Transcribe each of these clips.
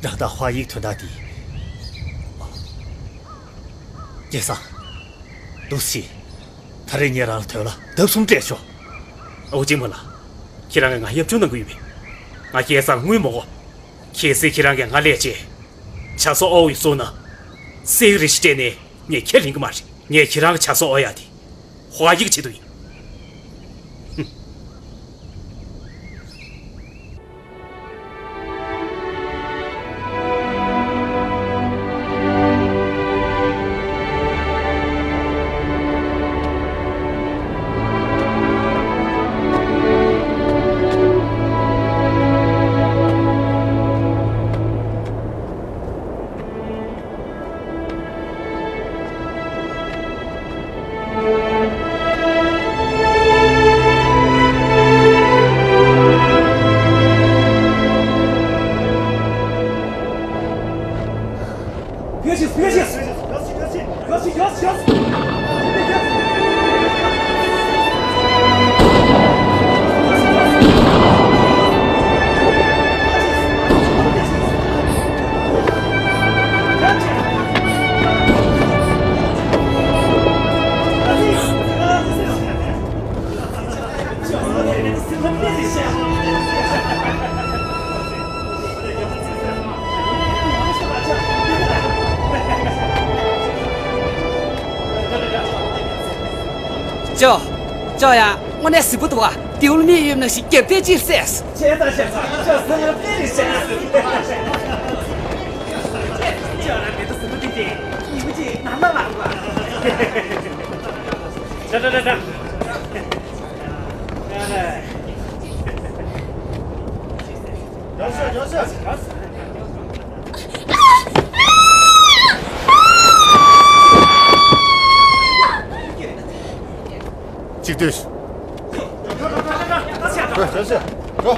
让他花一屯大地。叶桑，露西，他这年让退了，都送这说。我进门了，去让俺也就能够预备。俺叶桑为么？其实去让俺了解，恰说奥一说呢，谁个时间内你看那个嘛事，你去让恰说奥呀的，花一个气度。叫呀，我那死不多啊，丢了你有那些给别进三十。现在这什么别的三十？叫人别的什么弟弟，你不进哪能玩过？这。有事。这对是。真是，走。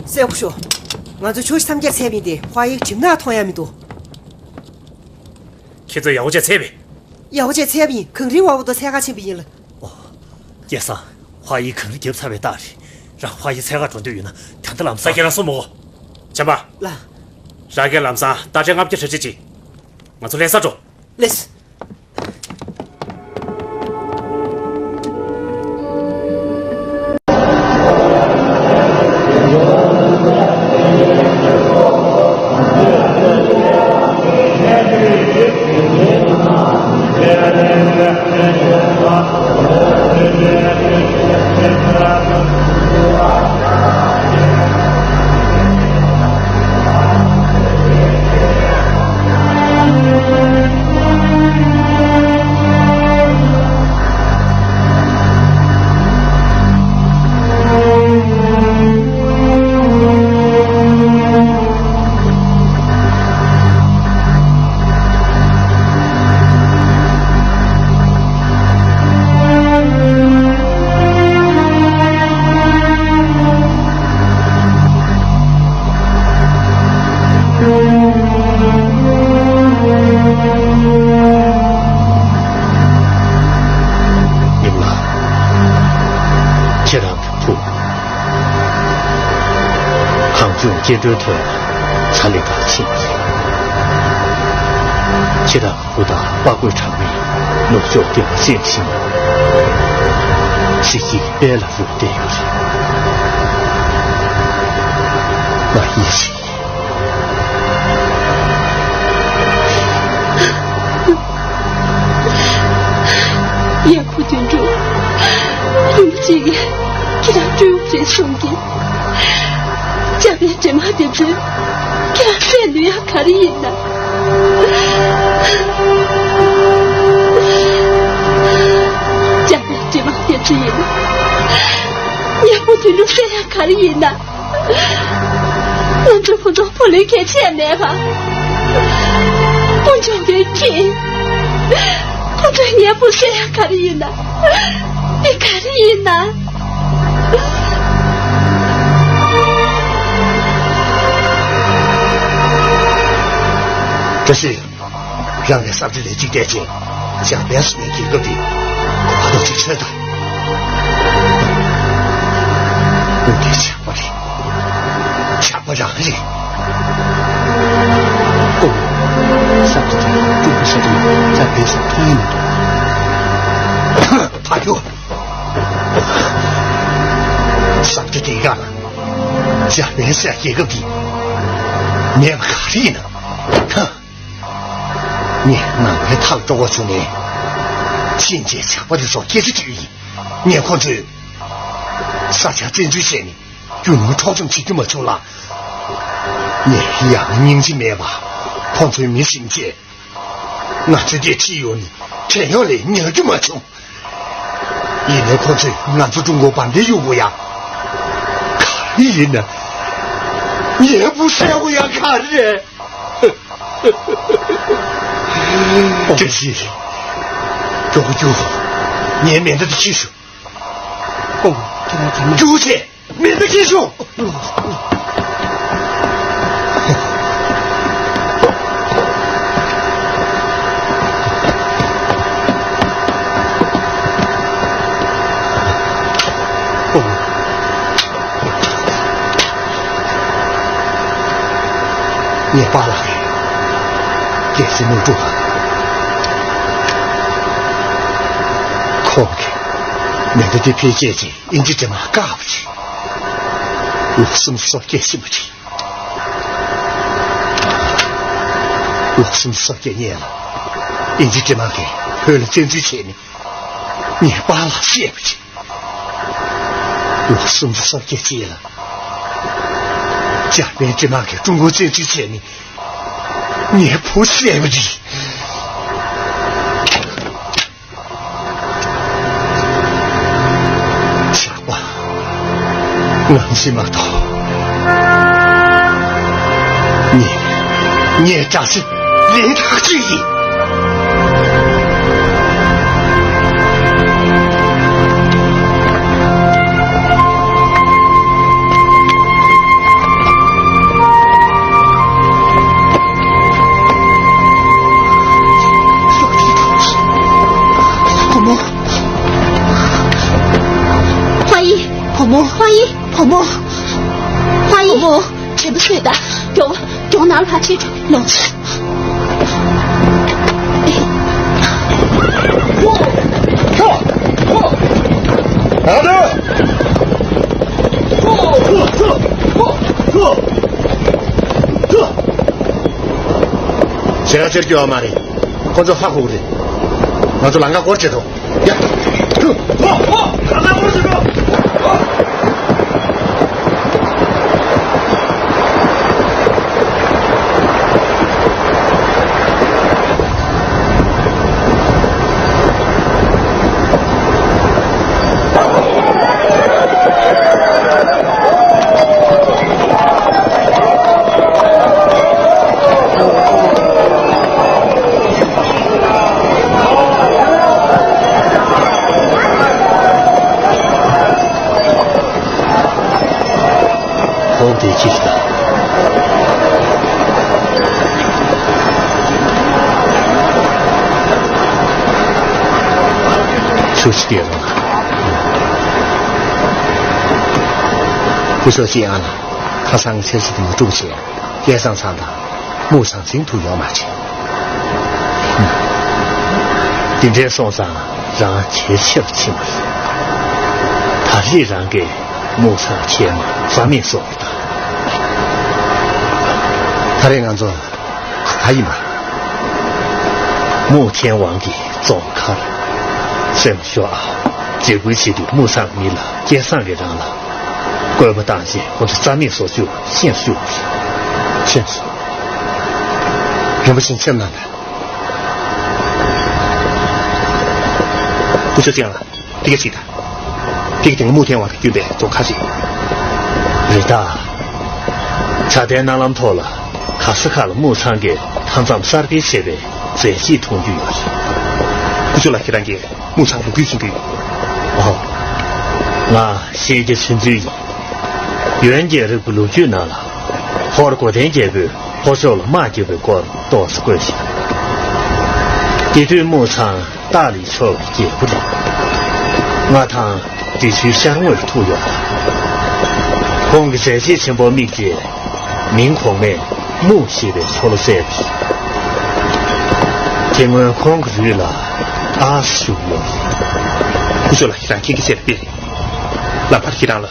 三虎兄，俺就瞧起他们家产品的，花一金那同样没多。现在要我家产品？要我家产品，肯定我都参加钱不赢了。哦，叶桑，花一肯定给产品大的，让花一参加中队员呢，听得俺们再给他说么？行吧？来，让给俺们仨大家俺们就吃这鸡，我从来啥中？来是。接着他才来打信息，其他回答八国场面，弄小点信息，是一边了不对的，那意思。也不尊重，用几个给他追不追送给。这边这么点子，给他选女要看的赢了。这边这么点子赢了，也不尊重谁要看的赢了。我这不做不离开钱的吧？我就给听，我这也不谁要看的赢了，你看的赢了。这是让人上这里去点钱，想别是你几个的，我都去车的。让人。公，上次中国是的在北上同意的。他有，上次这个了，家边上一个币，你也不卡里呢，哼！你哪来他找我兄弟？今天下我就说也是主意，你况且啥家真主线呢？就能朝政去这么久了，你养年纪没吧？况且没心结，那直接只有你，真要来你要这么穷，一年况且俺做中国版的有不呀？卡里呢？也不是我呀，卡里。这些周九你免得的技术，公，这个咱们出去免得技术。公，你扒拉的也是没住啊。OK， 免得这批姐姐因这这么干不去，有什么说也行不去，有什么说给你了，因这这么给喝了真之前呢，你扒拉写不去，有什么说给接了，家边这么给中国真之前呢，你也不写不去。俺是码头，你也真是连他之意。婆母，华姨，婆母，华姨。婆母，华姨，婆母，这不睡的，给我拿了把汽水，弄。拿着！现在这就要嘛的，或者发火的，那就啷个我知道？呀，看来我知道。继续的。休息点了，不说西安了，他3个城市的中线，沿上长大，路上净土要买钱。今天送上让切切不起来，他依然给木上钱嘛，方面说不大。他这样做可以吗？木天王的总看了，什么说啊？结果起的木上米了，街上给人了，怪不当心，我的三面所就现实无现实，人不行千万的。不就这样了？这个记得，这个整个木天王的预备总开始。伟大，差点拿榔头了。卡斯卡了木场给唐咱们三边设备在系统具有，不就来给咱给木场不规矩给哦，那现在村主义原件的不路具拿了，好了过天这个好少了马就被过多是关系，一对木场大理车也不了，我趟地区相位土药，红个这些情报秘籍。明孔的木系的错了3批，今晚光个日了，20了。不就了，让天给写的别，哪怕给让了，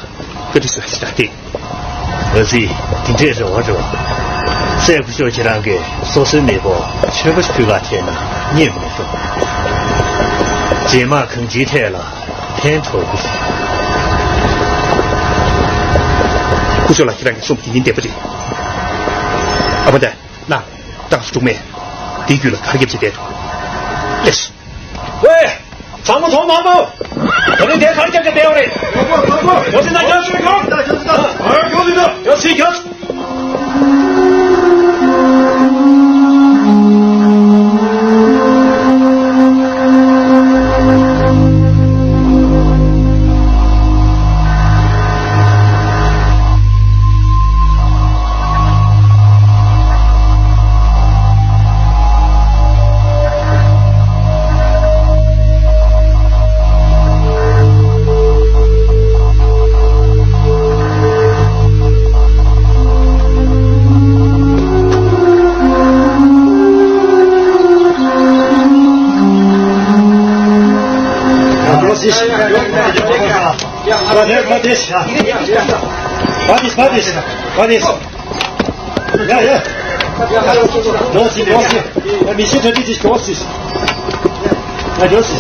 这就是还是打的。儿子，听这是我说，再不学起来个，说是那个，全部是陪个天呐，你也没说。今晚坑几天了，偏头不是。不就了，让你说不定你点不定。啊不对，那当时中美，地狱了，还给不起点头。也是。喂，参谋从马某，我那天看见个电话的，我现在要去搞，要去搞。Хватит. Я. Носи. Миссия 36 Найдёшься.